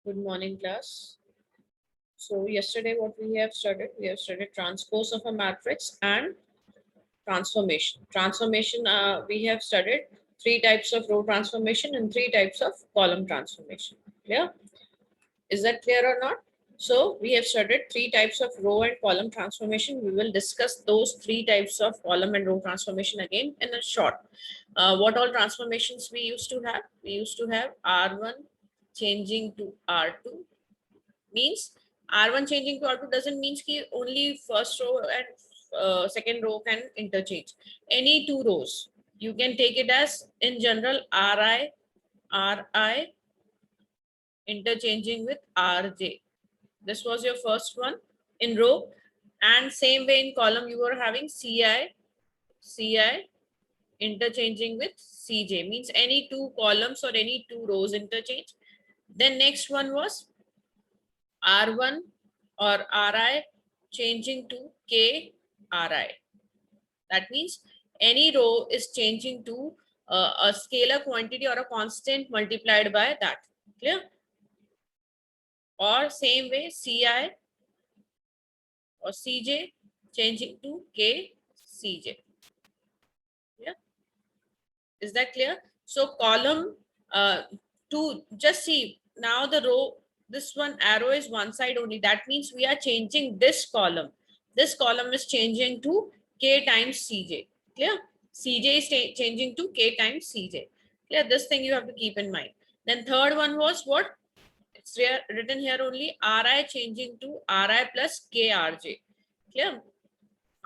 Good morning, class. So yesterday what we have studied transpose of a matrix and transformation. Transformation, we have studied three types of row transformation and three types of column transformation. Clear? Is that clear or not? So we have studied three types of row and column transformation. We will discuss those three types of column and row transformation again in a short. What all transformations we used to have? We used to have R1 changing to R2 means R1 changing to R2 doesn't mean कि only first row and second row can interchange. Any two rows, you can take it as in general Ri interchanging with Rj. This was your first one in row, and same way in column you were having Ci interchanging with Cj, means any two columns or any two rows interchange. Then next one was R1 or Ri changing to K Ri. That means any row is changing to a scalar quantity or a constant multiplied by that. Clear? Or same way Ci or Cj changing to K Cj. Yeah. Is that clear? So column to just see now the row, this one arrow is one side only. That means we are changing this column. This column is changing to K times Cj. Clear? Cj is changing to K times Cj. Clear? This thing you have to keep in mind. Then third one was what? It's written here only Ri changing to Ri plus KRJ. Clear?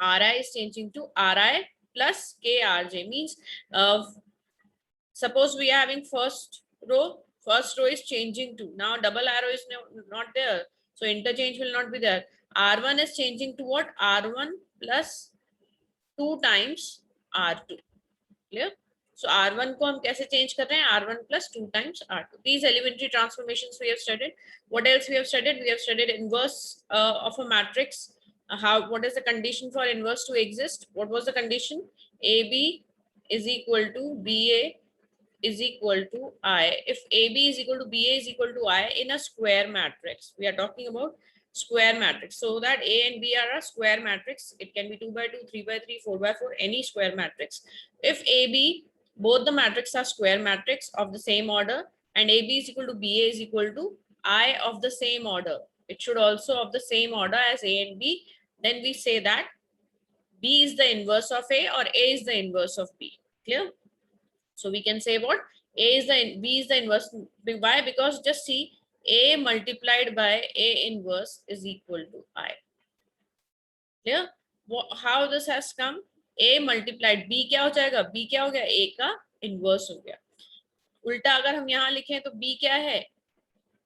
Ri is changing to Ri plus KRJ means suppose we are having first row is changing to, now double arrow is not there, so interchange will not be there. R1 is changing to what? R1 plus 2 times R2. Clear? So R1 को हम कैसे change कर रहे हैं? R1 plus 2 times R2. These elementary transformations we have studied. What else we have studied? We have studied inverse of a matrix. What is the condition for inverse to exist? What was the condition? AB is equal to BA is equal to I. If AB is equal to BA is equal to I in a square matrix, we are talking about square matrix. So that A and B are a square matrix. It can be 2 by 2, 3 by 3, 4 by 4, any square matrix. If AB, both the matrix are square matrix of the same order, and AB is equal to BA is equal to I of the same order. It should also of the same order as A and B. Then we say that B is the inverse of A or A is the inverse of B. Clear? So we can say what? A is the B is the inverse. Why? Because just see, A multiplied by A inverse is equal to I. Clear? How this has come? A multiplied B क्या हो जाएगा? B क्या हो गया? A का inverse हो गया. उल्टा अगर हम यहाँ लिखें तो B क्या है?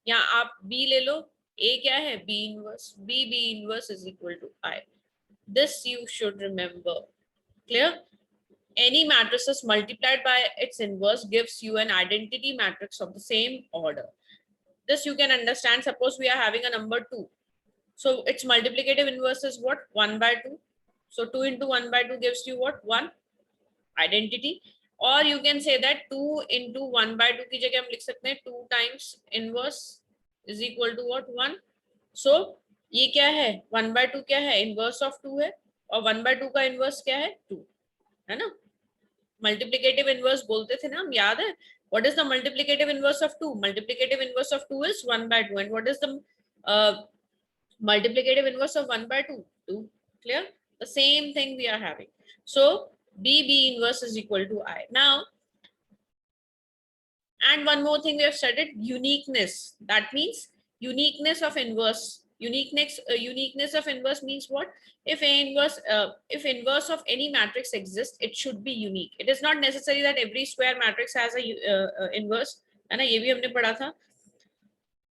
यहाँ आप B ले लो. A क्या है? B inverse. B inverse is equal to I. This you should remember. Clear? Any matrices multiplied by its inverse gives you an identity matrix of the same order. This you can understand. Suppose we are having a number 2. So its multiplicative inverse is what? 1 by 2. So 2 into 1 by 2 gives you what? 1 identity. Or you can say that 2 into 1 by 2 की जगह हम लिख सकते हैं 2 times inverse is equal to what? 1. So ये क्या है? 1 by 2 क्या है? Inverse of 2 है. और 1 by 2 का inverse क्या है? 2. है ना? Multiplicative inverse बोलते थे ना हम, याद है? What is the multiplicative inverse of 2? Multiplicative inverse of 2 is 1 by 2. And what is the multiplicative inverse of 1 by 2? 2. Clear? The same thing we are having. So B inverse is equal to I. Now, and one more thing we have studied, uniqueness. That means uniqueness of inverse. Uniqueness of inverse means what? If inverse of any matrix exists, it should be unique. It is not necessary that every square matrix has a inverse. है ना, ये भी हमने पढ़ा था.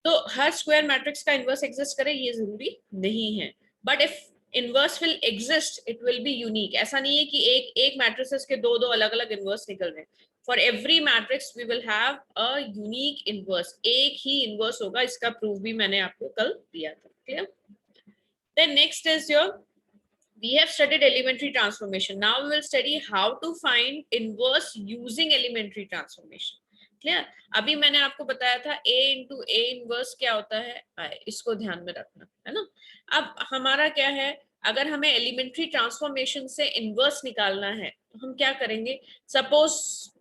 तो हर square matrix का inverse exist करे ये जरूरी नहीं है. But if inverse will exist it will be unique. ऐसा नहीं है कि एक मैट्रिसेस के दो अलग अलग इनवर्स निकल रहे हैं. For every matrix we will have a unique inverse. एक ही इनवर्स होगा. इसका प्रूफ भी मैंने आपको कल दिया था. Clear? Then next is your, we have studied elementary transformation. Now we will study how to find inverse using elementary transformation. Clear? अभी मैंने आपको बताया था a इंटू ए इनवर्स क्या होता है, I, इसको ध्यान में रखना है ना। अब हमारा क्या है, अगर हमें एलिमेंट्री ट्रांसफॉर्मेशन से इनवर्स निकालना है तो हम क्या करेंगे, suppose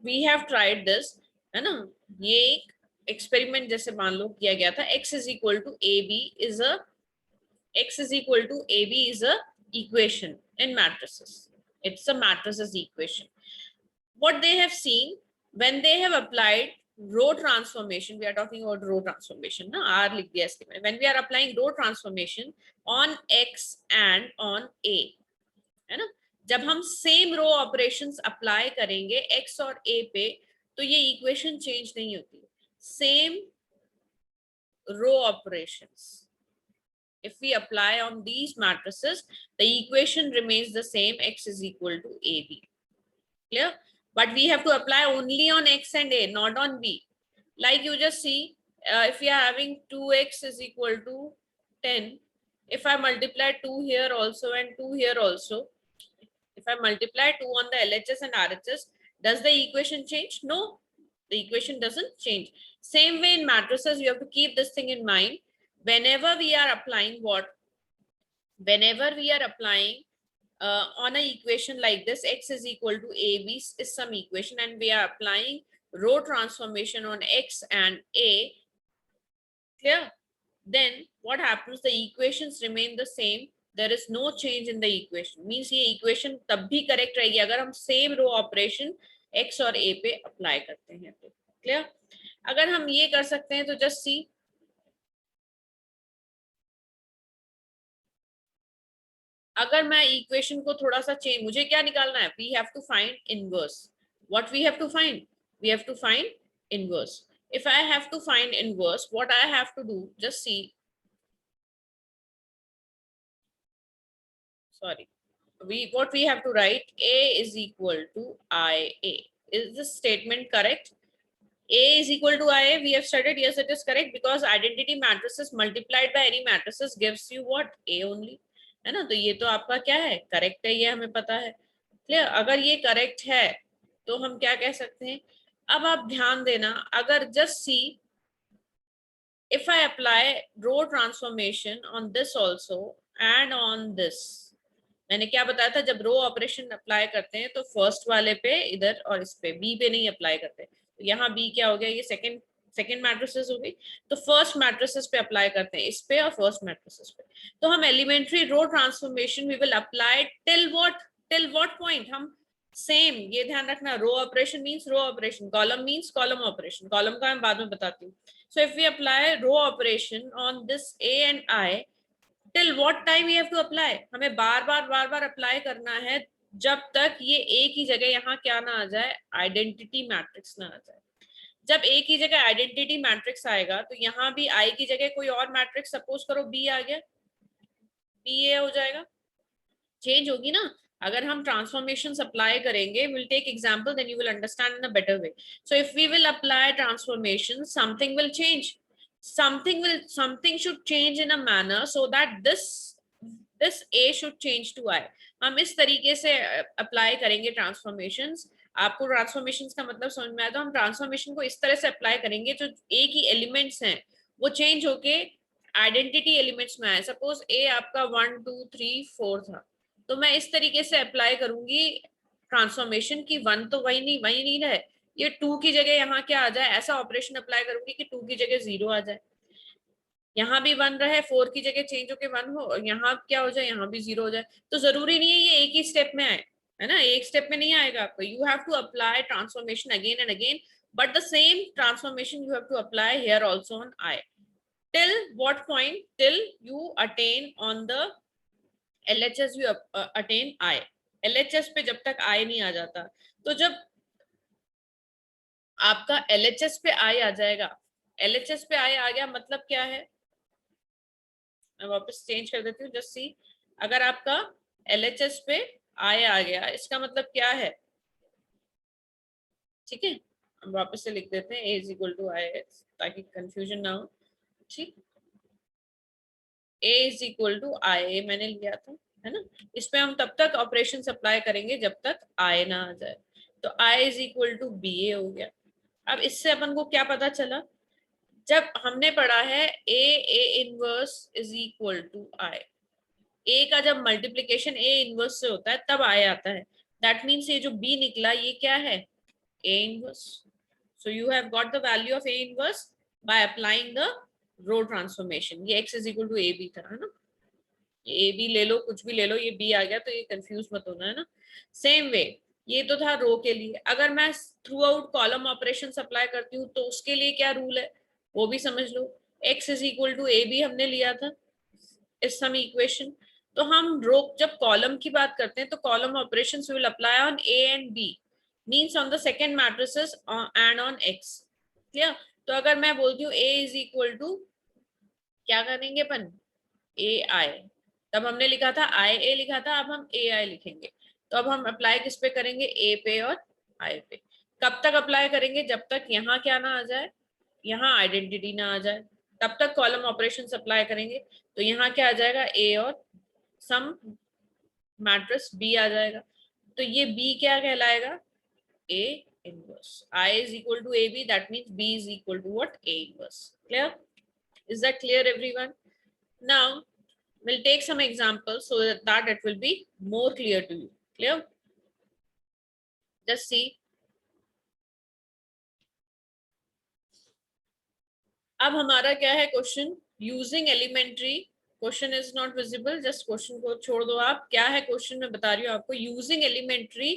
we have tried this, है ना, ये एक एक्सपेरिमेंट जैसे मान लो किया गया था, x is equal to A B is a x is equal to AB is a equation in matrices. It's a matrices equation. What they have seen when they have applied row transformation, we are talking about row transformation, na R likh diya iske mein. When we are applying row transformation on X and on A, है ना, जब हम same row operations apply करेंगे X और A पे तो ये equation change नहीं होती, same row operations if we apply on these matrices, the equation remains the same, x is equal to AB. Clear? But we have to apply only on x and a, not on b. Like you just see, if we are having 2x is equal to 10, if I multiply 2 here also and 2 here also, if I multiply 2 on the LHS and RHS, does the equation change? No, the equation doesn't change. Same way in matrices, you have to keep this thing in mind. Whenever we are applying on an equation like this, x is equal to ab is some equation and we are applying row transformation on x and a, clear? Then what happens, the equations remain the same, there is no change in the equation, means ये equation तब भी correct रहेगी अगर हम same row operation x और a पे apply करते हैं तो, clear? अगर हम ये कर सकते हैं तो just see, अगर मैं इक्वेशन को थोड़ा सा चेंज, मुझे क्या निकालना है, we have to find inverse, what we have to find, we have to find inverse. If I have to find inverse, what I have to do, just see, sorry, what we have to write, a is equal to ia. Is this statement correct? A is equal to IA, we have studied, yes it is correct, because identity matrices multiplied by any matrices gives you what, A only, है ना, तो ये तो आपका क्या है, correct है, ये हमें पता है, क्लियर? अगर ये करेक्ट है तो हम क्या कह सकते हैं, अब आप ध्यान देना, अगर just see, if I apply row transformation on this also and on this, मैंने क्या बताया था, जब रो ऑपरेशन अप्लाई करते हैं तो फर्स्ट वाले पे इधर और इस पे बी पे नहीं अप्लाई करते, तो यहाँ बी क्या हो गया, ये सेकंड मैट्रिसेस हो गई, तो फर्स्ट मैट्रिसेस पे अप्लाई करते हैं, इस पे और फर्स्ट मैट्रिसेस पे, तो हम elementary row transformation we will apply till what point, हम सेम, ये ध्यान रखना, row operation means row operation, column means column operation, column का मैं बाद में बताती हूँ. So if we apply row operation on this A and I, till what time we have to apply, हमें बार बार अप्लाई करना है जब तक ये ए की जगह यहाँ क्या ना आ जाए, आइडेंटिटी मैट्रिक्स ना आ जाए. जब ए की जगह आइडेंटिटी मैट्रिक्स आएगा तो यहाँ भी आई की जगह कोई और मैट्रिक्स, सपोज करो बी आ गया, बी ए हो जाएगा, चेंज होगी ना. अगर हम ट्रांसफॉर्मेशन अप्लाई करेंगे, will take example, then you will understand in a better way. So if we will apply transformation, something will change, something should change in a manner so that this A should change to I. हम इस तरीके से apply करेंगे transformations. आपको transformations का मतलब समझ में आया, तो हम ट्रांसफॉर्मेशन को इस तरह से अप्लाई करेंगे जो A की एलिमेंट्स हैं वो चेंज होके आइडेंटिटी एलिमेंट्स में आए. सपोज A आपका 1 2 3 4 था, तो मैं इस तरीके से अप्लाई करूंगी ट्रांसफॉर्मेशन की 1 तो वही नहीं रहे, ये 2 की जगह यहाँ क्या आ जाए, ऐसा ऑपरेशन अप्लाई करूंगी कि 2 की जगह 0 आ जाए, यहाँ भी 1 रहे, 4 की जगह चेंज होके 1 हो, और यहाँ क्या हो जाए, यहाँ भी 0 हो जाए. तो जरूरी नहीं है ये एक ही स्टेप में आए, है ना, एक स्टेप में नहीं आएगा आपको, you have to apply transformation again and again, but the same transformation you have to apply here also on I. Till what point, till you attain on the LHS you attain I. LHS पे जब तक आई नहीं आ जाता, तो जब आपका LHS पे आई आ जाएगा, LHS पे आई आ गया मतलब क्या है, मैं वापस चेंज कर देती हूँ, जस्ट सी, अगर आपका LHS पे आई आ गया इसका मतलब क्या है, ठीक है, हम वापस से लिख देते हैं A इज इक्वल टू आई ताकि कंफ्यूजन ना हो. ठीक, A इज इक्वल टू आई मैंने लिया था, है ना, इस पे हम तब तक ऑपरेशन अप्लाई करेंगे जब तक आई ना आ जाए, तो I is equal to BA हो गया. अब इससे अपन को क्या पता चला, जब हमने पढ़ा है A inverse is equal to I, A का जब मल्टीप्लीकेशन ए इनवर्स से होता है तब आई आता है, दैट मीन्स ये जो बी निकला ये क्या है, A inverse. So you have got the value of A inverse by applying the row transformation. ये x is equal to A B था, है ना, ए बी ले लो, कुछ भी ले लो, ये बी आ गया तो ये कंफ्यूज मत होना, है ना. सेम वे ये तो था रो के लिए. अगर मैं through out column operation apply करती हूँ तो उसके लिए क्या रूल है वो भी समझ लो. x is equal to A B हमने लिया था इस सम इक्वेशन. तो हम रो जब कॉलम की बात करते हैं तो column operation will apply on A and B, means on the second matrices and on x. Clear. तो अगर मैं बोलती हूँ a इज इक्वल टू, क्या करेंगे अपन, ए आई, तब हमने लिखा था आई ए लिखा था, अब हम ए आई लिखेंगे. तो अब हम अप्लाई किस पे करेंगे, ए पे और आई पे. कब तक अप्लाई करेंगे, जब तक यहाँ क्या ना आ जाए, यहाँ आइडेंटिटी ना आ जाए, तब तक कॉलम ऑपरेशन अप्लाई करेंगे. तो यहाँ क्या आ जाएगा, ए और सम मैट्रिक्स बी आ जाएगा. तो ये बी क्या कहलाएगा, A inverse. I is equal to A B, that means B is equal to what, A inverse. Clear. Is that clear everyone? Now we'll take some examples so that it will be more clear to you. Clear? Just see. अब हमारा क्या है question, using elementary. Question is not visible, just question को छोड़ दो आप. क्या है क्वेश्चन मैं बता रही हूँ आपको. Using elementary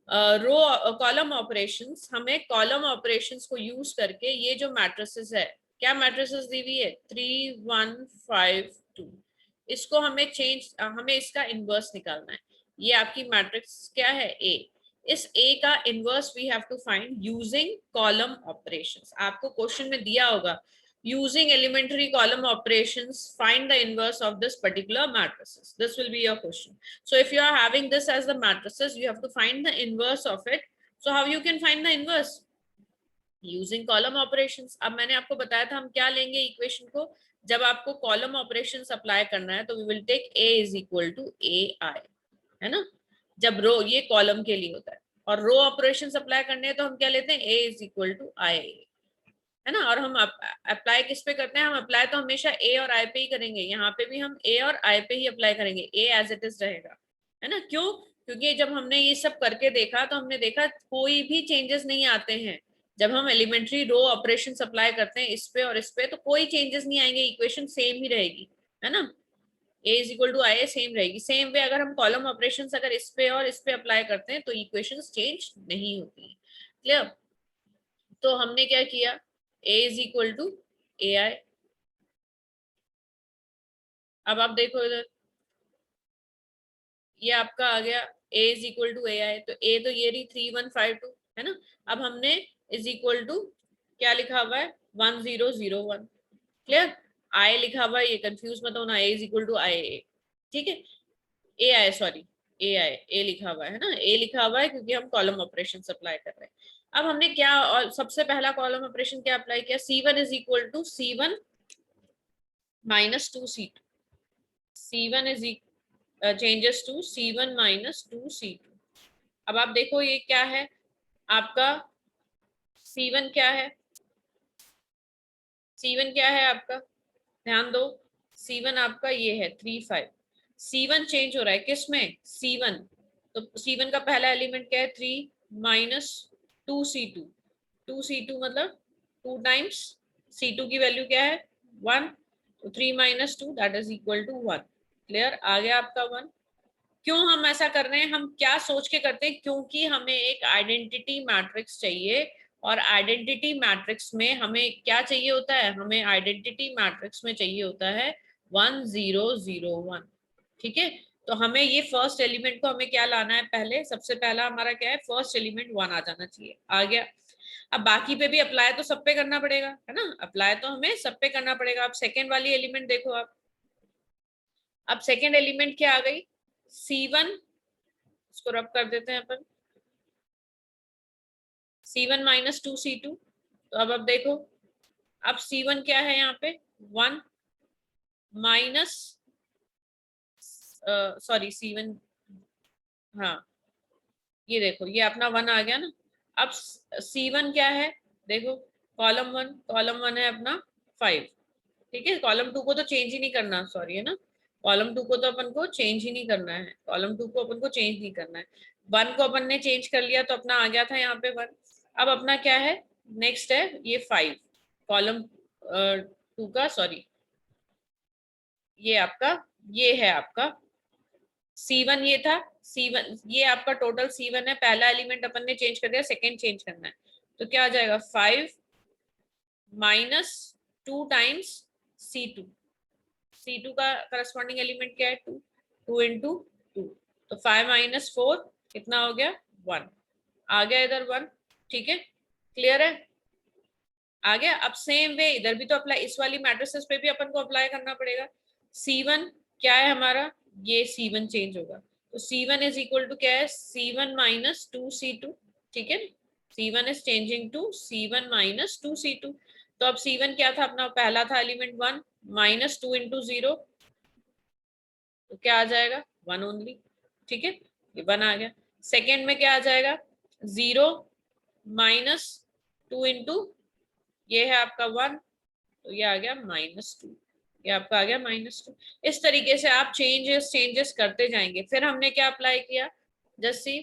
row column operations, हमें कॉलम ऑपरेशंस को यूज करके ये जो मैट्रिसेस है, क्या मैट्रिसेस दी हुई है, 3 1 5 2, इसको हमें हमें इसका इनवर्स निकालना है. ये आपकी मैट्रिक्स क्या है, ए. इस ए का inverse we have to find using column operations. आपको क्वेश्चन में दिया होगा using elementary column operations find the inverse of this particular matrices. This will be your question. So if you are having this as the matrices, you have to find the inverse of it. So how you can find the inverse, using column operations. अब मैंने आपको बताया था हम क्या लेंगे equation को, जब आपको कॉलम ऑपरेशन अप्लाई करना है तो we will take a is equal to A I, है ना, जब रो ये कॉलम के लिए होता है. और रो ऑपरेशन अप्लाई करने हैं तो हम क्या लेते हैं, a इज इक्वल टू आई, है ना. और हम अप्लाई किस पे करते हैं, हम अप्लाई तो हमेशा ए और आई पे ही करेंगे. यहाँ पे भी हम ए और आई पे ही अप्लाई करेंगे, ए एज इट इज रहेगा, है ना. क्यों, क्योंकि जब हमने ये सब करके देखा तो हमने देखा कोई भी चेंजेस नहीं आते हैं. जब हम एलिमेंट्री रो ऑपरेशन अप्लाई करते हैं इस पे और इस पे तो कोई चेंजेस नहीं आएंगे, इक्वेशन सेम ही रहेगी, है ना. A is equal to I same रहेगी. सेम वे अगर हम कॉलम ऑपरेशन अगर इस पे और इस पे अप्लाई करते हैं तो इक्वेशन चेंज नहीं होती. क्लियर. तो हमने क्या किया, a is equal to A आई. अब आप देखो इधर, ये आपका आ गया a is equal to A आई. तो a तो ये रही 3152, है ना. अब हमने इज इक्वल टू क्या लिखा हुआ है, 1001. क्लियर. i लिखा हुआ है, ये कंफ्यूज मत होना, a is equal to I ए. ठीक है, ए आई सॉरी ए आई, ए लिखा हुआ है ना, ए लिखा हुआ है क्योंकि हम कॉलम ऑपरेशन अप्लाई कर रहे हैं. अब हमने क्या, और सबसे पहला कॉलम ऑपरेशन क्या अप्लाई किया, C1 is equal to C1 minus 2C2. C1 is changes to C1 minus 2C2. अब आप देखो ये क्या है आपका, C1 क्या है, C1 क्या है आपका, ध्यान दो. C1 आपका ये है 3 5. C1 चेंज हो रहा है किस में, C1. तो C1 का पहला एलिमेंट क्या है, 3 माइनस 2C2. 2C2 मतलब 2 टाइम्स C2 की वैल्यू क्या है, 1. तो 3 minus 2 that is equal to 1. Clear, आ गया आपका 1. क्यों हम ऐसा कर रहे हैं, हम क्या सोच के करते हैं, क्योंकि हमें एक आइडेंटिटी मैट्रिक्स चाहिए. और आइडेंटिटी मैट्रिक्स में हमें क्या चाहिए होता है, हमें आइडेंटिटी मैट्रिक्स में चाहिए होता है 1 0 0 1. ठीक है. तो हमें ये फर्स्ट एलिमेंट को हमें क्या लाना है, पहले सबसे पहला हमारा क्या है, फर्स्ट एलिमेंट 1 आ जाना चाहिए, आ गया. अब बाकी पे भी अप्लाई तो सब पे करना पड़ेगा, है ना, अप्लाई तो हमें सब पे करना पड़ेगा. अब सेकेंड वाली एलिमेंट देखो आप, अब सेकेंड एलिमेंट क्या आ गई, C1. इसको रब कर देते हैं अपन, C1 माइनस 2C2. तो अब देखो, अब C1 क्या है यहाँ पे, 1 माइनस सॉरी C1, हाँ ये देखो ये अपना 1 आ गया ना. अब C1 क्या है, देखो कॉलम वन है अपना 5, ठीक है। कॉलम टू को तो चेंज ही नहीं करना, सॉरी, है ना। कॉलम टू को तो अपन को चेंज ही नहीं करना है, कॉलम टू को अपन को चेंज नहीं करना है। वन को अपन ने चेंज कर लिया तो अपना आ गया था यहाँ पे वन। अब अपना क्या है, नेक्स्ट है ये 5, कॉलम टू का, सॉरी, ये आपका, ये है आपका C1, ये था C1, ये आपका टोटल C1 है। पहला एलिमेंट अपन ने चेंज कर दिया, सेकंड चेंज करना है, तो क्या आ जाएगा 5 माइनस 2 टाइम्स C2। C2 का करस्पॉन्डिंग एलिमेंट क्या है 2, 2 इंटू 2, तो 5 माइनस 4 कितना हो गया 1, आ गया इधर 1, ठीक है, क्लियर है, आ गया। अब सेम वे इधर भी तो अप्लाई, इस वाली मैट्रिसेस पे भी अपन को अप्लाई करना पड़ेगा। C1 क्या है हमारा, ये C1 चेंज होगा, तो C1 इज इक्वल टू क्या है C1 माइनस 2C2, ठीक है। C1 is changing to C1 minus 2C2, तो अब C1 क्या था अपना, पहला था एलिमेंट 1, माइनस 2 इंटू 0, तो क्या आ जाएगा 1 ओनली, ठीक है, ये 1 आ गया। सेकेंड में क्या आ जाएगा 0 माइनस 2 इंटू, ये है आपका 1, तो ये आ गया -2, ये आपका आ गया -2। इस तरीके से आप चेंजेस करते जाएंगे। फिर हमने क्या अप्लाई किया, जैसे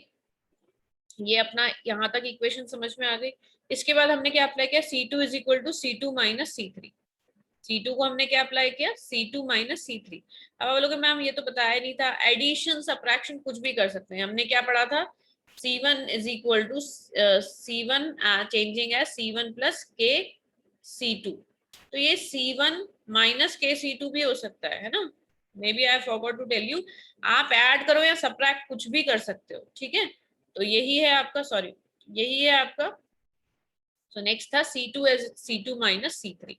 ये अपना यहाँ तक इक्वेशन समझ में आ गई। इसके बाद हमने क्या अप्लाई किया, C2 is equal to C2 minus C3। C2 को हमने क्या अप्लाई किया, C2 माइनस C3। अब आप लोगों मैम ये तो बताया नहीं था, एडिशन सब्ट्रैक्शन कुछ भी कर सकते हैं। हमने क्या पढ़ा था, C1 is equal to C1 changing है C1 प्लस के C2, तो ये C1 माइनस के C2 भी हो सकता है ना। Maybe I forgot to tell you, आप ऐड करो या सब्ट्रैक्ट कुछ भी कर सकते हो, ठीक है। तो यही है आपका, सॉरी, यही है आपका। सो नेक्स्ट था C2 as C2 minus C3।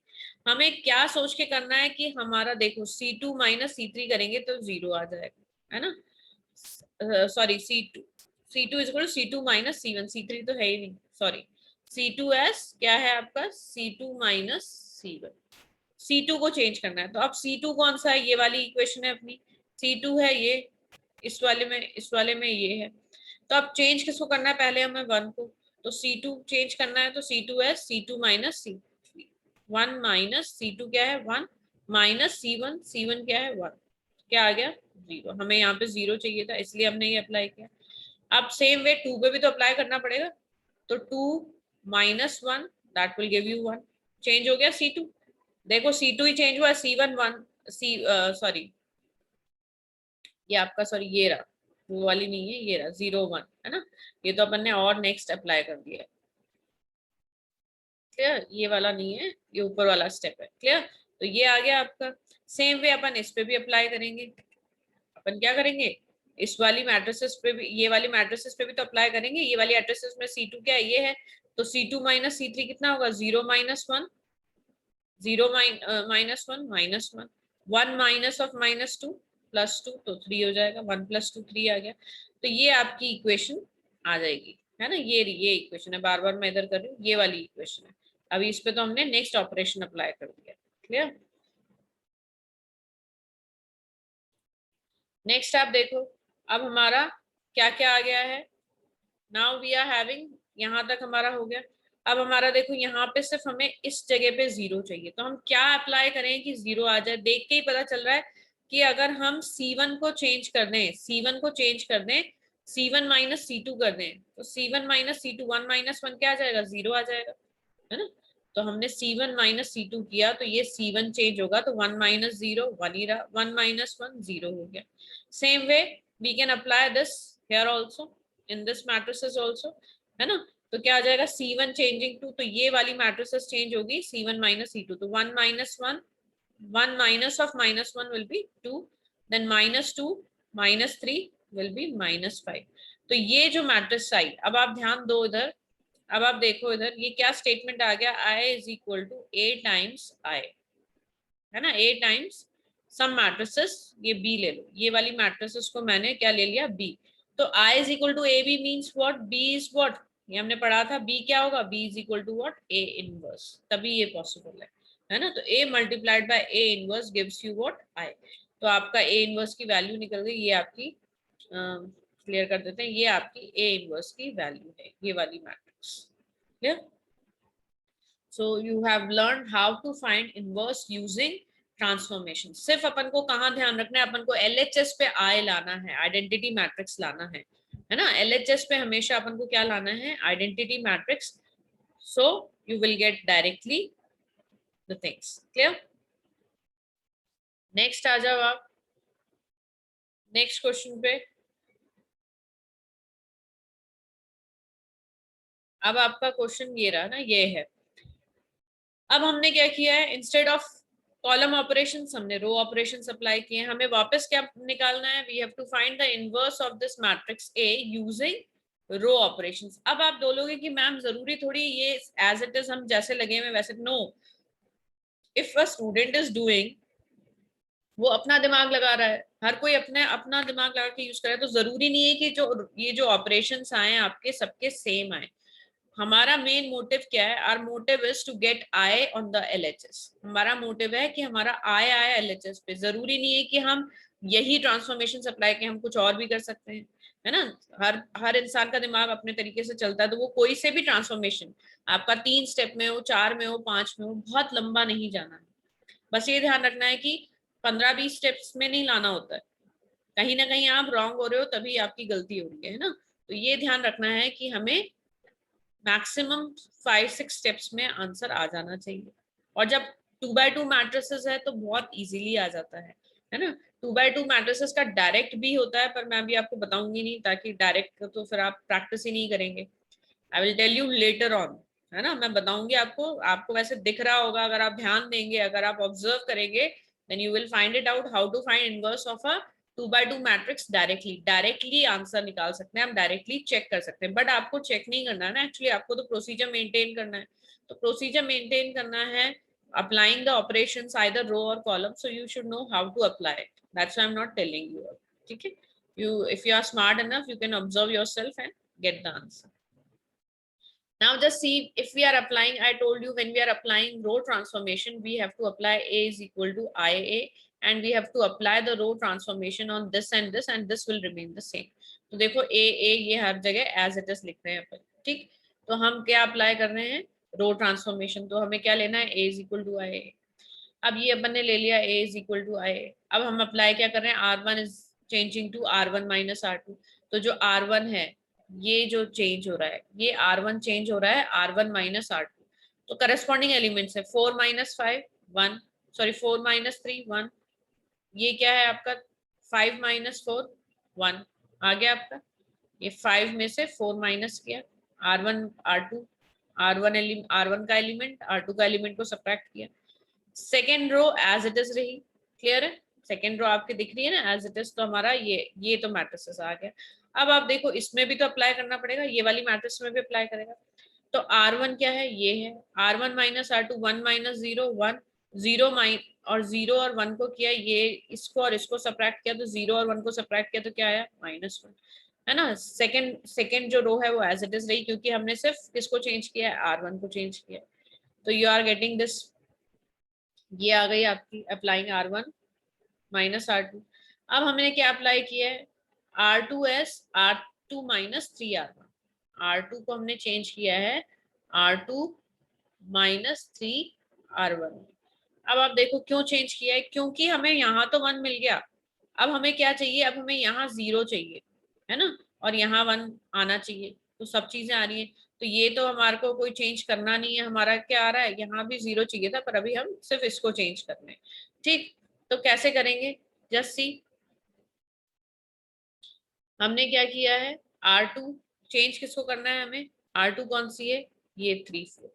हमें क्या सोच के करना है कि हमारा देखो C2 माइनस C3 करेंगे तो 0 आ जाएगा, है ना। Sorry C2 is equal to C2 minus C1, C3 तो है ही नहीं, सॉरी। C2 एस क्या है आपका C2 माइनस C1, C2 को चेंज करना है। तो अब C2 कौन सा है, ये वाली इक्वेशन है अपनी, C2 है ये, इस वाले में ये है। तो अब चेंज किसको करना है, पहले हमें 1 को, तो C2 चेंज करना है, तो C2 है C2 minus C3, 1 minus C2 क्या है 1, माइनस C1, C1 क्या है 1, क्या आ गया 0। हमें यहाँ पे 0 चाहिए था, इसलिए हमने ये अप्लाई किया। अब सेम वे 2 पे भी तो अप्लाई करना पड़ेगा, तो 2 minus 1 that will give you 1, change हो गया C2। देखो C2 ही चेंज हुआ, C1 1, सॉरी, ये आपका, सॉरी, ये रहा, वो वाली नहीं है, ये रहा 0 1, है ना। ये तो अपन ने और नेक्स्ट अप्लाई कर दिया है, क्लियर, ये वाला नहीं है, ये ऊपर वाला स्टेप है, क्लियर। तो ये आ गया आपका। सेम वे अपन इस पे भी अप्लाई करेंगे। अपन क्या करेंगे, इस वाली मैट्रिसेस पे भी, ये वाली मैट्रिसेस पे भी तो अप्लाई करेंगे। ये वाली मैट्रिसेस में C2 क्या है, ये है, तो C2 माइनस C3 कितना होगा 0 minus 1, 0 minus 1 minus 1, 1 minus of -2 +2, तो 3 हो जाएगा, 1 + 2 3 आ गया। तो ये आपकी इक्वेशन आ जाएगी, है ना। ये इक्वेशन है, बार बार मैं इधर कर रही हूँ, ये वाली इक्वेशन है। अभी इस पे तो हमने नेक्स्ट ऑपरेशन अप्लाई कर दिया, क्लियर। नेक्स्ट आप देखो, अब हमारा क्या क्या आ गया है, नाउ वी आर हैविंग, यहाँ तक हमारा हो गया। अब हमारा देखो यहाँ पे सिर्फ हमें इस जगह पे 0 चाहिए, तो हम क्या अप्लाई करें कि 0 आ जाए। देख के ही पता चल रहा है कि अगर हम C1 को चेंज कर दें, C1 को चेंज कर दें, C1 माइनस C2 कर दें, तो C1 माइनस C2, 1 माइनस 1 क्या आ जाएगा 0 आ जाएगा, है ना। तो हमने C1 माइनस C2 किया, तो ये C1 चेंज होगा, तो 1 माइनस 0 1 ही रहा, 1 माइनस 1 0 हो गया। Same way we can apply this here also, in this matrices also, है ना। तो क्या आ जाएगा C1 चेंजिंग टू, तो ये वाली मैट्रिसेस चेंज होगी C1 माइनस C2, तो 1 minus 1, 1 minus of -1 will be 2, then -2 -3 will be -5। तो ये जो मैट्रिक्स आई, अब आप ध्यान दो इधर, अब आप देखो इधर, ये क्या स्टेटमेंट आ गया, I is equal to A times I, है ना, A टाइम्स सम मैट्रिसेस, ये B ले लो, ये वाली मैट्रिसेस को मैंने क्या ले लिया B, तो I is equal to AB means what, B is what, ये हमने पढ़ा था, B क्या होगा, B is equal to what A inverse, तभी ये पॉसिबल है ना। तो A multiplied by A inverse gives you what I, तो आपका A इनवर्स की वैल्यू निकल गई, ये आपकी क्लियर कर देते हैं, ये आपकी A इनवर्स की वैल्यू है, ये वाली matrix, clear. So you have learned how to find inverse using transformation. सिर्फ अपन को कहाँ ध्यान रखना है, अपन को LHS पे I लाना है, आइडेंटिटी मैट्रिक्स लाना है ना। LHS पे हमेशा अपन को क्या लाना है, identity matrix. So you will get directly the things. Clear? Next आ जाओ आप नेक्स्ट क्वेश्चन पे। अब आपका क्वेश्चन ये रहा ना, ये है। अब हमने क्या किया है, इंस्टेड ऑफ कॉलम ऑपरेशंस हमने रो ऑपरेशंस अप्लाई किए हैं। हमें वापस क्या निकालना है, we have to find the inverse of this matrix A using row operations. अब आप बोलोगे कि मैम जरूरी थोड़ी ये एज इट इज हम जैसे लगे हुए वैसे, no. If a student is doing, वो अपना दिमाग लगा रहा है, हर कोई अपने अपना दिमाग लगा के यूज करे, तो जरूरी नहीं है कि जो ये जो ऑपरेशंस आए आपके सबके सेम आए। हमारा मेन मोटिव क्या है, our motive is to get I on the LHS। हमारा मोटिव है कि हमारा आई आए LHS पे। जरूरी नहीं है कि हम यही ट्रांसफॉर्मेशन अप्लाई के, हम कुछ और भी कर सकते हैं, है ना। हर इंसान का दिमाग अपने तरीके से चलता है, तो वो कोई से भी ट्रांसफॉर्मेशन आपका 3 स्टेप में हो, 4 में हो, 5 में हो, बहुत लंबा नहीं जाना है। बस ये ध्यान रखना है कि 15-20 स्टेप्स में नहीं लाना होता है, कहीं ना कहीं आप रॉन्ग हो रहे हो, तभी आपकी गलती हो रही है ना। तो ये ध्यान रखना है कि हमें मैक्सिमम 5-6 स्टेप्स में आंसर आ जाना चाहिए। और जब 2x2 मैट्रिसेस है तो बहुत इजीली आ जाता है ना। 2x2 मैट्रिसेस का डायरेक्ट भी होता है, पर मैं अभी आपको बताऊंगी नहीं, ताकि डायरेक्ट तो फिर आप प्रैक्टिस ही नहीं करेंगे। I will tell you later on, है ना। मैं बताऊंगी आपको, आपको वैसे दिख रहा होगा, अगर आप ध्यान देंगे, अगर आप ऑब्जर्व करेंगे, then you will find it out how to find inverse of a 2x2 matrix directly answer निकाल सकते हैं, हम डायरेक्टली चेक कर सकते हैं। बट आपको चेक नहीं करना है ना, एक्चुअली आपको तो प्रोसीजर मेंटेन करना है। तो प्रोसीजर मेंटेन करना है applying the operations either row or column, so you should know how to apply it. That's why I'm not telling you. Okay, you, if you are smart enough, you can observe yourself and get the answer. Now just see, if we are applying, I told you, when we are applying row transformation, we have to apply A is equal to IA, and we have to apply the row transformation on this, and this will remain the same. तो देखो A ये हर जगह as it is लिख रहे हैं अपन, ठीक। तो हम क्या अप्लाई कर रहे हैं, रो ट्रांसफॉर्मेशन। तो हमें क्या लेना है, A is equal to IA। अब ये अपन ने ले लिया A is equal to IA। अब हम अप्लाई क्या कर रहे हैं, R1 is changing to R1 minus R2। तो जो R1 है, ये जो चेंज हो रहा है, ये R1 चेंज हो रहा है R1 माइनस R2। तो करस्पॉन्डिंग एलिमेंट्स है 4 माइनस 5 1, सॉरी 4 माइनस 3 1, ये क्या है आपका 5 माइनस 4 1 आ गया आपका। ये 5 में से 4 माइनस किया, R1 R2, R1 का एलिमेंट R2 का एलिमेंट को सब्ट्रैक्ट किया। Second row as it is रही, क्लियर है। सेकेंड रो आपकी दिख रही है ना एज इट इज, तो हमारा ये तो मैट्रिसेस आ गया। अब आप देखो, इसमें भी तो अप्लाई करना पड़ेगा, ये वाली मैट्रिक्स में भी अप्लाई करेगा। तो R1 क्या है, ये है R1 माइनस R2, 1 माइनस 0 1, 0 और 0 और 1 को किया, ये इसको और इसको सब्ट्रैक्ट किया, तो 0 और 1 को सब्ट्रैक्ट किया तो क्या आया, -1, है ना। सेकेंड जो रो है वो एज इट इज रही, क्योंकि हमने सिर्फ किसको चेंज किया है, R1 को चेंज किया। तो यू आर गेटिंग दिस, ये आ गई आपकी अप्लाइंग R1 माइनस R2। अब हमने क्या अप्लाई किया है, R2s R2 minus 3R1। R2 को हमने चेंज किया है R2 माइनस 3R1। अब आप देखो क्यों चेंज किया है, क्योंकि हमें यहाँ तो 1 मिल गया। अब हमें क्या चाहिए, अब हमें यहाँ 0 चाहिए, है ना, और यहाँ 1 आना चाहिए। तो सब चीजें आ रही है, तो ये तो हमारे को कोई चेंज करना नहीं है। हमारा क्या आ रहा है, यहाँ भी 0 चाहिए था, पर अभी हम सिर्फ इसको चेंज कर रहे हैं, ठीक। तो कैसे करेंगे, जस्ट सी, हमने क्या किया है, R2 चेंज किसको करना है हमें, R2 कौन सी है, ये 3 4,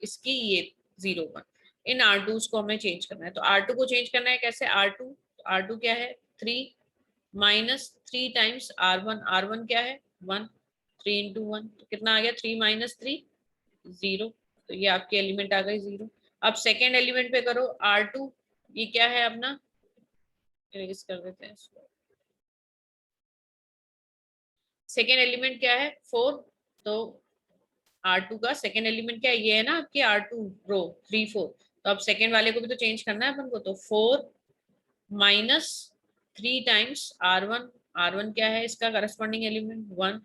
इसकी ये 0 1, इन R2s को हमें चेंज करना है। तो R2 को चेंज करना है कैसे, R2 क्या है 3 माइनस 3 टाइम्स R1, R1 क्या है 1, 3 इंटू 1, तो कितना आ गया 3 माइनस 3 0। तो ये आपके एलिमेंट आ गए 0। अब सेकेंड एलिमेंट पे करो R2, ये क्या है अपना, इरेज कर देते हैं इसको। सेकेंड एलिमेंट क्या है 4, तो R2 का सेकेंड एलिमेंट क्या है, ये है ना आपकी R2 रो 3 4। तो अब सेकेंड वाले को भी तो चेंज करना है अपन को, तो 4 माइनस 3 टाइम्स R1, R1 क्या है इसका करस्पॉन्डिंग एलिमेंट 1,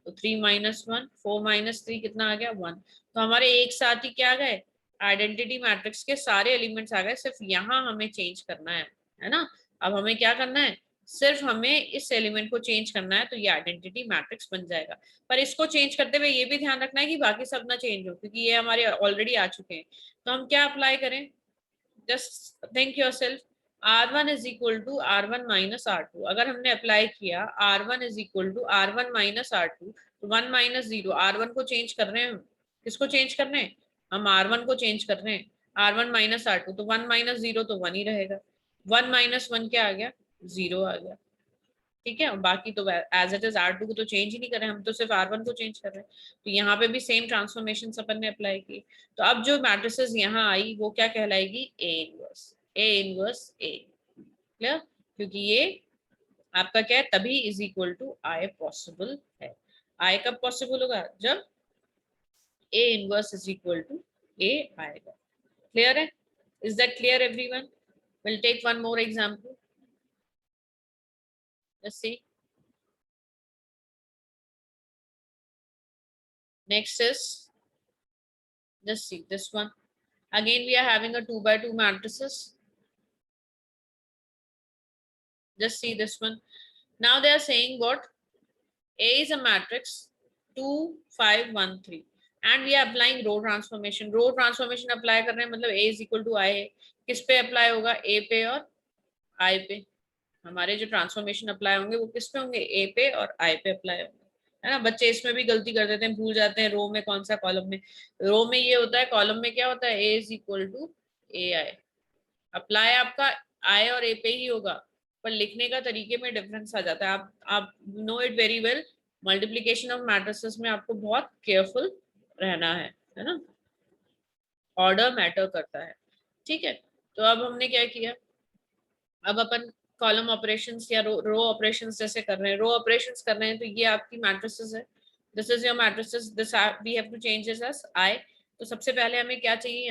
तो 3 माइनस 1, 4 माइनस 3 कितना आ गया 1। तो हमारे एक साथ ही क्या गए आइडेंटिटी मैट्रिक्स के सारे एलिमेंट्स आ गए, सिर्फ यहाँ हमें चेंज करना है ना। अब हमें क्या करना है, सिर्फ हमें इस एलिमेंट को चेंज करना है, तो ये आइडेंटिटी मैट्रिक्स बन जाएगा। पर इसको चेंज करते हुए ये भी ध्यान रखना है कि बाकी सब ना चेंज हो, क्योंकि ये हमारे ऑलरेडी आ चुके हैं। तो हम क्या अप्लाई करें, just think yourself, R1 is equal to R1 minus R2। अगर हमने अप्लाई किया R1 is equal to R1 minus R2, तो 1 माइनस 0, R1 को चेंज कर रहे हैं हम, किसको चेंज कर रहे हैं, हम R1 को चेंज कर रहे हैं। R1 माइनस R2, तो 1 माइनस 0 तो 1 ही रहेगा, 1 माइनस 1 क्या आ गया, 0 आ गया। ठीक है, बाकी तो एज इट इज R2 को तो चेंज ही नहीं कर रहे हम, तो सिर्फ R1 को चेंज कर रहे हैं। तो यहाँ पे भी सेम ट्रांसफॉर्मेशन अपन ने अप्लाई की। तो अब जो मैट्रिसेस यहाँ आई वो क्या कहलाएगी, A inverse, A inverse A. Clear, क्योंकि ये आपका क्या है, तभी is equal to I possible है। आई कब पॉसिबल होगा, जब A inverse is equal to A आएगा। क्लियर है, is that clear everyone? Will take one more example, let's see. Next is, just see this one. Again, we are having a 2 by 2 matrices. Just see this one. Now they are saying what? A is a matrix 2, 5, 1, 3. And we are applying row transformation. Row transformation apply कर रहे हैं, मतलब A is equal to I है। किस पे apply होगा, A पे और I पे। हमारे जो ट्रांसफॉर्मेशन अप्लाई होंगे वो किस पे होंगे, ए पे और आई पे अप्लाई होंगे, है ना। बच्चे इसमें भी गलती कर देते हैं, भूल जाते हैं रो में कौन सा कॉलम में। रो में ये होता है, कॉलम में क्या होता है, A is equal to A I. Apply आपका आई और ए पे ही होगा, पर लिखने का तरीके में डिफरेंस आ जाता है। आप know it very well, multiplication of matrices में आपको बहुत केयरफुल रहना है ना, ऑर्डर मैटर करता है। ठीक है, तो अब हमने क्या किया, अब अपन कॉलम ऑपरेशंस या रो ऑपरेशंस जैसे कर रहे हैं, रो ऑपरेशंस कर रहे हैं, तो ये आपकी मैट्रिसेस है, this is your matrices, this we have to change this as I. तो सबसे पहले हमें क्या चाहिए,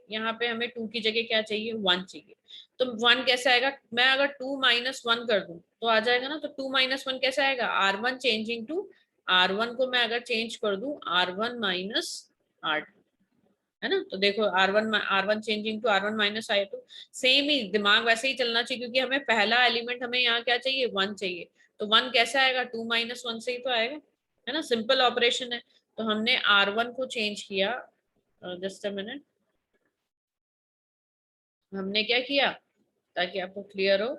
यहाँ पे हमें 2 की जगह क्या चाहिए, 1 चाहिए। तो 1 कैसे आएगा, मैं अगर 2 माइनस 1 कर दूं तो आ जाएगा ना। तो 2 माइनस 1 कैसे आएगा, R1 चेंजिंग टू R1 को मैं अगर चेंज कर दूं R1 माइनस R2, है ना। तो देखो R1 changing to R1 minus I2, सेम ही दिमाग वैसे ही चलना चाहिए, क्योंकि हमें पहला एलिमेंट हमें यहाँ क्या चाहिए, 1 चाहिए। तो 1 कैसे आएगा, 2 माइनस 1 से ही तो आएगा, है ना, सिंपल ऑपरेशन है। तो हमने R1 को चेंज किया, जस्ट अ मिनट, हमने क्या किया ताकि आपको क्लियर हो,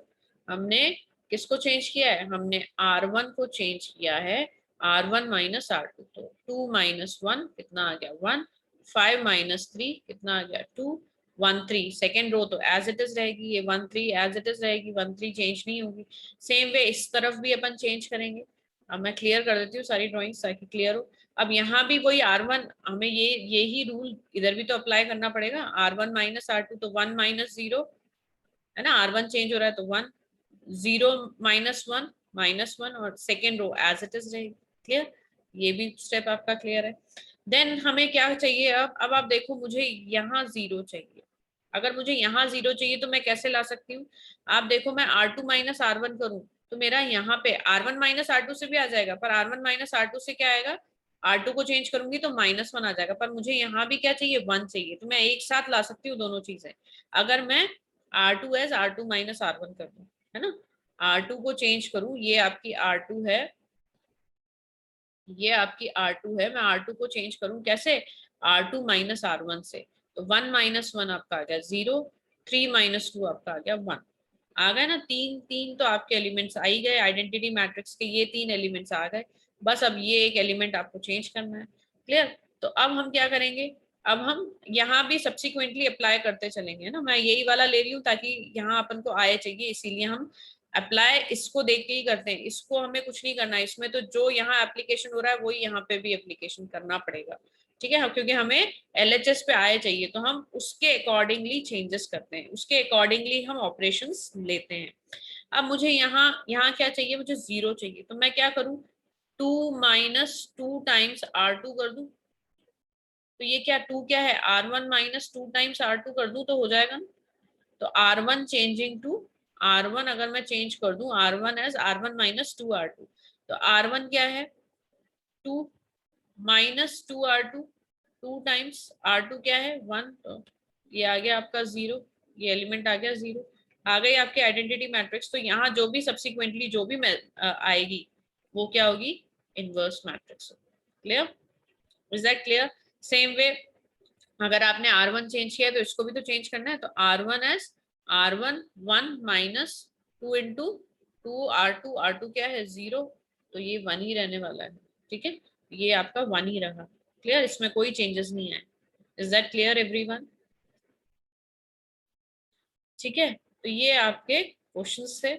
हमने किसको चेंज किया है, हमने R1 को चेंज किया है R1 माइनस R2। तो 2 माइनस 1 कितना आ गया, 1, 5 माइनस 3 कितना आ गया, 2, 1 3। सेकेंड रो तो एज इट इज रहेगी, ये 1 3 एज इट इज रहेगी, 1 3 चेंज नहीं होगी। सेम वे इस तरफ भी अपन चेंज करेंगे। अब मैं क्लियर कर देती हूँ सारी ड्रॉइंग्स ताकि क्लियर हो। अब यहाँ भी वही R1, हमें यही रूल इधर भी तो अप्लाई करना पड़ेगा, R1 माइनस R2, तो 1 माइनस 0, है ना, R1 चेंज हो रहा है तो 1, 0 माइनस 1 माइनस 1, और second row as it is रहेगी। क्लियर, ये भी स्टेप आपका क्लियर है। देन हमें क्या चाहिए, अब आप देखो, मुझे यहाँ 0 चाहिए। अगर मुझे यहाँ 0 चाहिए तो मैं कैसे ला सकती हूँ, आप देखो, मैं R2 माइनस R1 करूँ तो मेरा यहाँ पे R1 माइनस R2 से भी आ जाएगा, पर R1 माइनस R2 से क्या आएगा, R2 को चेंज करूंगी तो -1 आ जाएगा। पर मुझे यहाँ भी क्या चाहिए, 1 चाहिए। तो मैं एक साथ ला सकती हूँ दोनों चीजें, अगर मैं R2 as R2 minus R1 कर दूं, है ना। R2 को चेंज करूं, ये आपकी R2 है, ये आपकी R2 है, मैं R2 को चेंज करूं कैसे, R2 माइनस R1 से। तो 1 माइनस 1 आपका आ गया 0, 3 माइनस 2 आपका आ गया 1। आ गए ना, तीन तो आपके एलिमेंट्स आ ही गए, आइडेंटिटी मैट्रिक्स के ये 3 एलिमेंट्स आ गए। बस अब ये एक एलिमेंट आपको चेंज करना है। क्लियर, तो अब हम क्या करेंगे, अब हम यहाँ भी सब्सिक्वेंटली अप्लाई करते चलेंगे, ना। मैं यही वाला ले रही हूँ ताकि यहाँ अपन को आए चाहिए, इसीलिए हम अप्लाई इसको देख के ही करते हैं, इसको हमें कुछ नहीं करना है इसमें। तो जो यहाँ एप्लीकेशन हो रहा है वही यहाँ पे भी एप्लीकेशन करना पड़ेगा, ठीक है, क्योंकि हमें LHS पे आए चाहिए, तो हम उसके अकॉर्डिंगली चेंजेस करते हैं, उसके अकॉर्डिंगली हम ऑपरेशंस लेते हैं। अब मुझे यहाँ यहाँ क्या चाहिए, मुझे 0 चाहिए, तो मैं क्या करूँ, 2 माइनस 2 टाइम्स R2 कर दूं। तो ये क्या 2 क्या है, R1 माइनस 2 टाइम्स R2 कर दूं तो हो जाएगा ना। तो R1 चेंजिंग टू R1, अगर मैं चेंज कर दूं R1 as R1 minus 2 R2, तो R1 क्या है 2 माइनस 2 R2, 2 टाइम्स R2 क्या है 1, तो ये आ गया आपका 0, ये एलिमेंट आ गया 0, आ गई आपकी आइडेंटिटी मैट्रिक्स। तो यहाँ जो भी सब्सिक्वेंटली जो भी आएगी वो क्या होगी, inverse matrix. Clear, is that clear? Same way अगर आपने R1 चेंज किया है तो इसको भी तो चेंज करना है, तो R1 as R1 1 minus 2 into 2 R2, R2 क्या है 0, तो ये 1 ही रहने वाला है। ठीक है, ये आपका 1 ही रहा। क्लियर, इसमें कोई चेंजेस नहीं आए। Is that clear everyone? ठीक है, तो ये आपके क्वेश्चंस थे।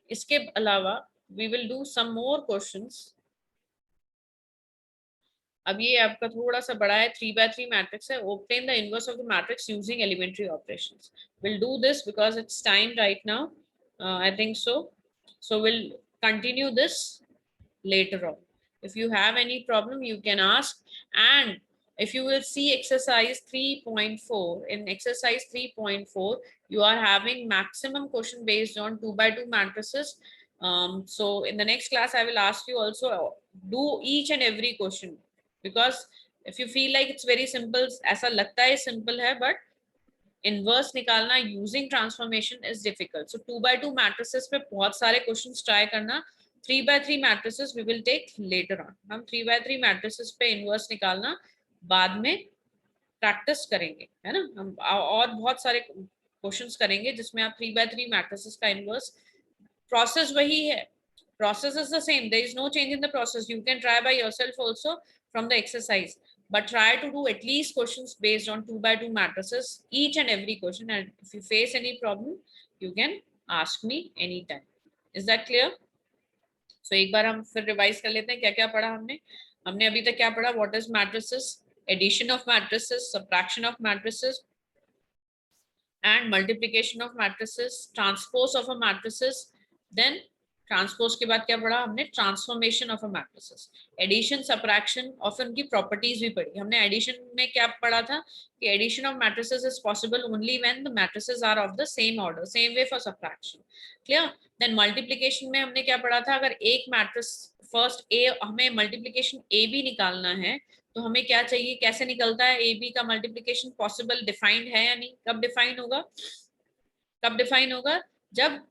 इसके अलावा we will do some more questions. अब ये आपका थोड़ा सा बड़ा है, 3x3 मैट्रिक्स है। obtain the inverse of the matrix using elementary operations. We'll do this because it's time right now. I think so we'll continue this later on. If you have any problem you can ask. And if you will see exercise 3.4, in exercise 3.4 you are having maximum question based on 2x2 matrices. So in the next class I will ask you also do each and every question, because if you feel like it's very simple, ऐसा लगता है simple है, but inverse निकालना using transformation is difficult. So 2x2 matrices पे बहुत सारे questions try करना। 3x3 matrices we will take later on. हम 3x3 मैट्रिसेस पे इनवर्स निकालना बाद में प्रैक्टिस करेंगे, है ना। हम और बहुत सारे क्वेश्चंस करेंगे जिसमें आप 3x3 मैट्रिसेस का इनवर्स, प्रोसेस वही है, process is the same, there is no change in the process. You can try by yourself also from the exercise, but try to do at least questions based on 2x2 matrices, each and every question. And if you face any problem you can ask me anytime. Is that clear? So एक बार हम फिर revise कर लेते हैं क्या क्या पढ़ा हमने। हमने अभी तक क्या पढ़ा, what is matrices, addition of matrices, subtraction of matrices and multiplication of matrices, transpose of a matrices, then transpose के बाद क्या पढ़ा हमने, transformation of a matrices, addition subtraction of उनकी प्रॉपर्टीज भी पढ़ी हमने। एडिशन में क्या पढ़ा था कि addition of matrices is possible only when the matrices are of the same order, same way for subtraction. Clear? Then multiplication में हमने क्या पढ़ा था, अगर एक मैट्रिक्स फर्स्ट ए, हमें मल्टीप्लिकेशन ए बी निकालना है तो हमें क्या चाहिए, कैसे निकलता है ए बी का मल्टीप्लिकेशन, पॉसिबल डिफाइंड है या नहीं, कब डिफाइन होगा, कब डिफाइन होगा, जब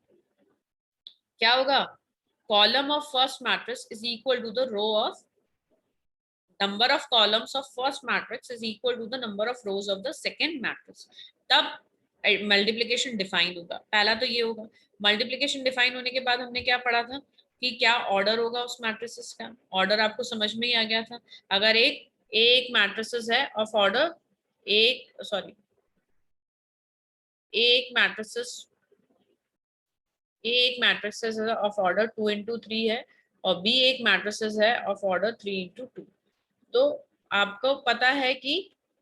क्या होगा, column of first matrix is equal to the row of, number of columns of first matrix is equal to the number of rows of the second matrix, तब मल्टीप्लिकेशन डिफाइन होगा। पहला तो ये होगा। मल्टीप्लिकेशन डिफाइन होने के बाद हमने क्या पढ़ा था कि क्या ऑर्डर होगा उस मैट्रिसेस का, ऑर्डर आपको समझ में ही आ गया था। अगर एक मैट्रिसेस है ऑफ ऑर्डर एक मैट्रिसेस एक मैट्रिसेस ऑफ ऑर्डर 2 into 3 है और बी एक मैट्रिसेस है ऑफ ऑर्डर 3 into 2, तो आपको पता है कि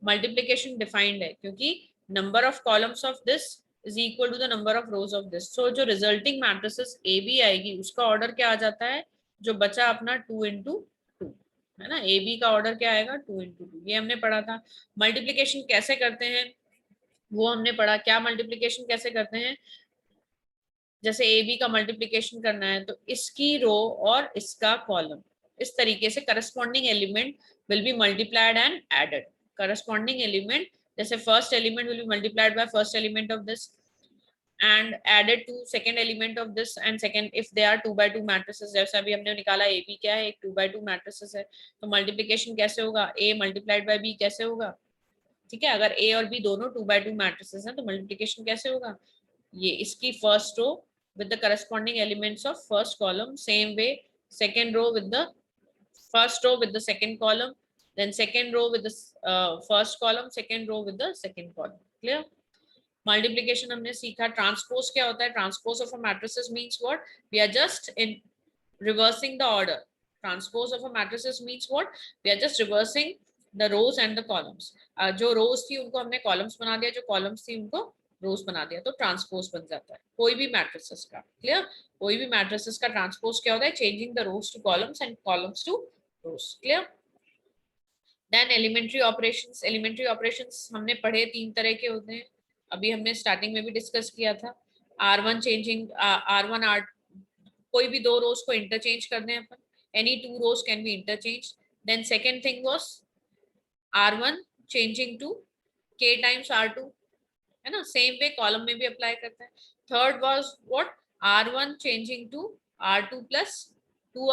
मल्टीप्लिकेशन डिफाइंड है क्योंकि number of columns of this is equal to the number of rows of this. So जो रिजल्टिंग मैट्रिसेस ए बी आएगी उसका ऑर्डर क्या आ जाता है, जो बचा अपना 2 into 2, है ना। ए बी का ऑर्डर क्या आएगा 2 into 2, ये हमने पढ़ा था। मल्टीप्लिकेशन कैसे करते हैं वो हमने पढ़ा, क्या मल्टीप्लिकेशन कैसे करते हैं, जैसे ए बी का मल्टीप्लिकेशन करना है तो इसकी रो और इसका कॉलम, इस तरीके से corresponding element will be multiplied and added. Corresponding element, जैसे first element will be multiplied by first element of this and added to second element of this, and second if they are 2x2 matrices, जैसा अभी हमने निकाला A B क्या है, एक 2x2 matrices है, तो मल्टीप्लिकेशन कैसे होगा, a मल्टीप्लाइड बाय b कैसे होगा। ठीक है, अगर a और b दोनों 2x2 matrices हैं तो मल्टीप्लिकेशन कैसे होगा, ये इसकी first row with the corresponding elements of first column, same way second row with the first row with the second column, then second row with the first column, second row with the second column. Clear? Multiplication हमने सीखा। Transpose क्या होता है, transpose of a matrices means what, we are just in reversing the order. Transpose of a matrices means what, we are just reversing the rows and the columns. जो rows थी उनको हमने columns बना दिया, जो कॉलम्स थी उनको रोज बना दिया, तो ट्रांसपोज बन जाता है कोई भी मैट्रिसेस का। क्लियर? कोई भी मैट्रिसेस का ट्रांसपोज क्या होता है, changing the rows to columns and columns to rows. Clear? Then elementary operations, elementary operations हमने पढ़े 3 तरह के होते हैं, अभी हमने स्टार्टिंग में भी डिस्कस किया था। R1 चेंजिंग R1 R, कोई भी 2 रोज को इंटरचेंज कर दें अपन, any 2 rows can be interchange. Then second thing was R1 changing to K times R2, है ना, सेम वे कॉलम में भी अप्लाई करते हैं. Third was what, R1 changing to R2 plus 2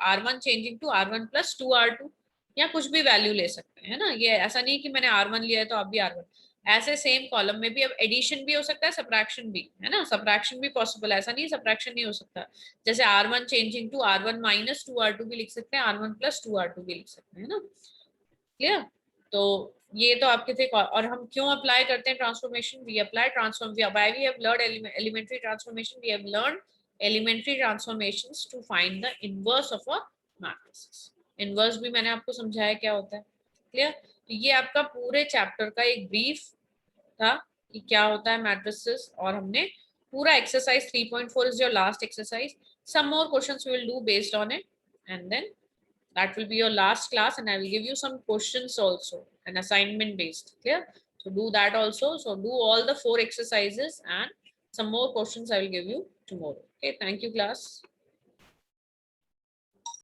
R1 changing to R1 plus 2R2, या कुछ भी value ले सकते हैं, है ना. ये ऐसा नहीं कि मैंने R1 लिया है तो आप भी R1. ऐसे सेम कॉलम में भी अब एडिशन भी हो सकता है, सब्ट्रैक्शन भी, है ना. सब्ट्रैक्शन भी पॉसिबल है, ऐसा नहीं सब्ट्रैक्शन नहीं हो सकता. जैसे R1 changing to R1 minus 2R2 भी लिख सकते हैं, R1 प्लस 2R2 भी लिख सकते हैं, है ना. क्लियर. तो ये तो आपके थे. और हम क्यों अप्लाई करते हैं transformation, we apply transform, why we have learned elementary transformation, we have learned elementary transformations to find the inverse of a matrix. Inverse भी मैंने आपको समझाया क्या होता है. क्लियर. तो ये आपका पूरे चैप्टर का एक ब्रीफ था कि क्या होता है मैट्रिसेस, और हमने पूरा exercise 3.4 is your last exercise. Some more questions we will do based on it, and then that will be your last class, and I will give you some questions also, an assignment based. Clear. So do that also. So do all the 4 exercises, and some more questions I will give you tomorrow. Okay, thank you class.